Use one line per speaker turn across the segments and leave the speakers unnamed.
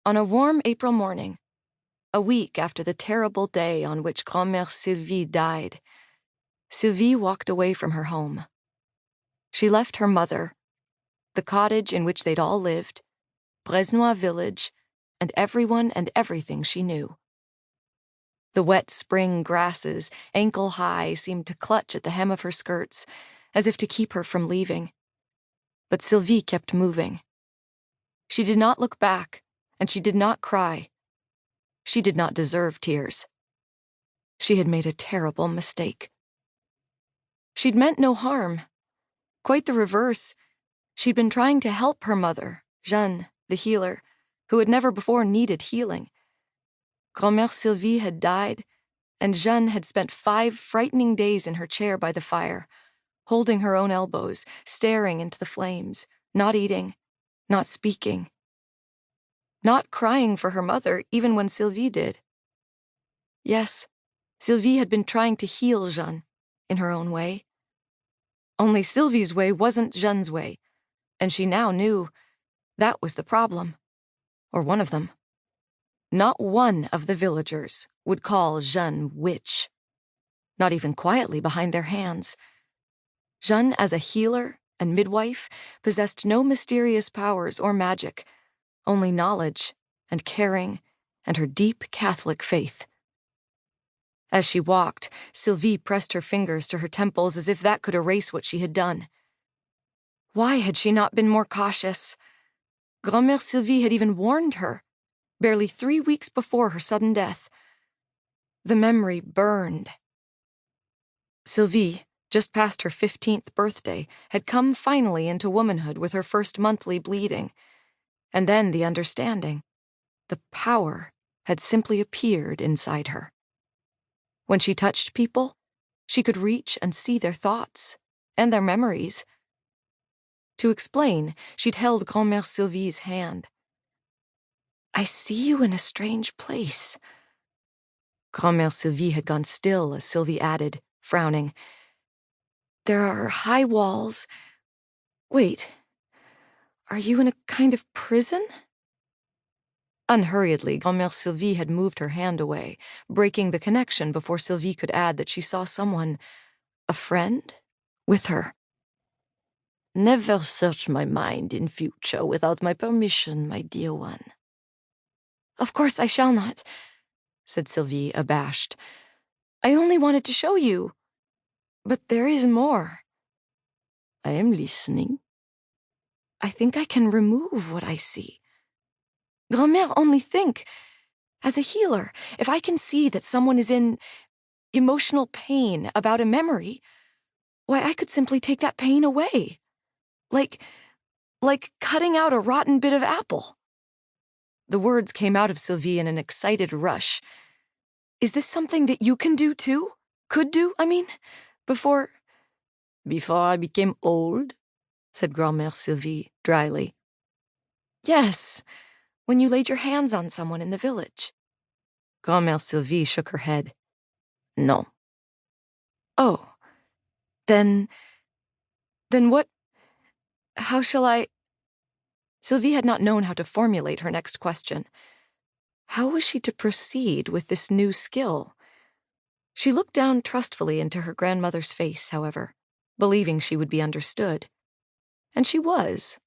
On a warm April morning, a week after the terrible day on which Grand-mère Sylvie died, Sylvie walked away from her home. She left her mother, the cottage in which they'd all lived, Bresnois village, and everyone and everything she knew. The wet spring grasses, ankle-high, seemed to clutch at the hem of her skirts, as if to keep her from leaving. But Sylvie kept moving. She did not look back, and she did not cry. She did not deserve tears. She had made a terrible mistake. She'd meant no harm. Quite the reverse. She'd been trying to help her mother, Jeanne, the healer, who had never before needed healing. Grand-mère Sylvie had died, and Jeanne had spent 5 frightening days in her chair by the fire, holding her own elbows, staring into the flames, not eating, not speaking, not crying for her mother even when Sylvie did. Yes, Sylvie had been trying to heal Jeanne in her own way. Only Sylvie's way wasn't Jeanne's way, and she now knew that was the problem, or one of them. Not one of the villagers would call Jeanne witch, not even quietly behind their hands. Jeanne, as a healer and midwife, possessed no mysterious powers or magic, only knowledge and caring and her deep Catholic faith. As she walked, Sylvie pressed her fingers to her temples as if that could erase what she had done. Why had she not been more cautious? Grand-mère Sylvie had even warned her, barely 3 weeks before her sudden death. The memory burned. Sylvie, just past her 15th birthday, had come finally into womanhood with her first monthly bleeding. And then the understanding. The power had simply appeared inside her. When she touched people, she could reach and see their thoughts and their memories. To explain, she'd held Grand-mère Sylvie's hand. "I see you in a strange place." Grand-mère Sylvie had gone still as Sylvie added, frowning. "There are high walls. Wait, are you in a kind of prison?" Unhurriedly, Grand-mère Sylvie had moved her hand away, breaking the connection before Sylvie could add that she saw someone, a friend, with her. "Never search my mind in future without my permission, my dear one." "Of course I shall not," said Sylvie, abashed. "I only wanted to show you. But there is more." "I am listening." "I think I can remove what I see. Grand-mère, only think. As a healer, if I can see that someone is in emotional pain about a memory, why, I could simply take that pain away. Like cutting out a rotten bit of apple." The words came out of Sylvie in an excited rush. "Is this something that you can do too? Could do, I mean, before I became old?" said Grand-mère Sylvie dryly. "Yes, when you laid your hands on someone in the village." Grand-mère Sylvie shook her head. "No." "Oh, then what, how shall I—" Sylvie had not known how to formulate her next question. How was she to proceed with this new skill? She looked down trustfully into her grandmother's face, however, believing she would be understood. And she was,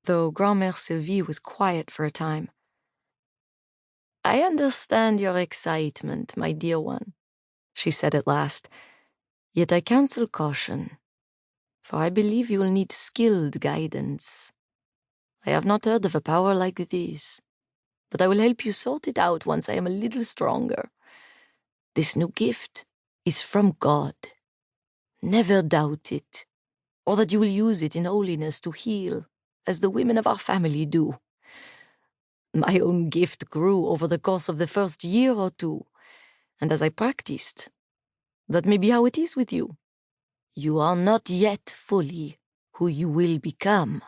though Grand-mère Sylvie was quiet for a time. "I understand your excitement, my dear one," she said at last. "Yet I counsel caution, for I believe you will need skilled guidance. I have not heard of a power like this, but I will help you sort it out once I am a little stronger. This new gift is from God. Never doubt it, or that you will use it in holiness to heal, as the women of our family do. My own gift grew over the course of the first year or 2, and as I practiced, that may be how it is with you. You are not yet fully who you will become."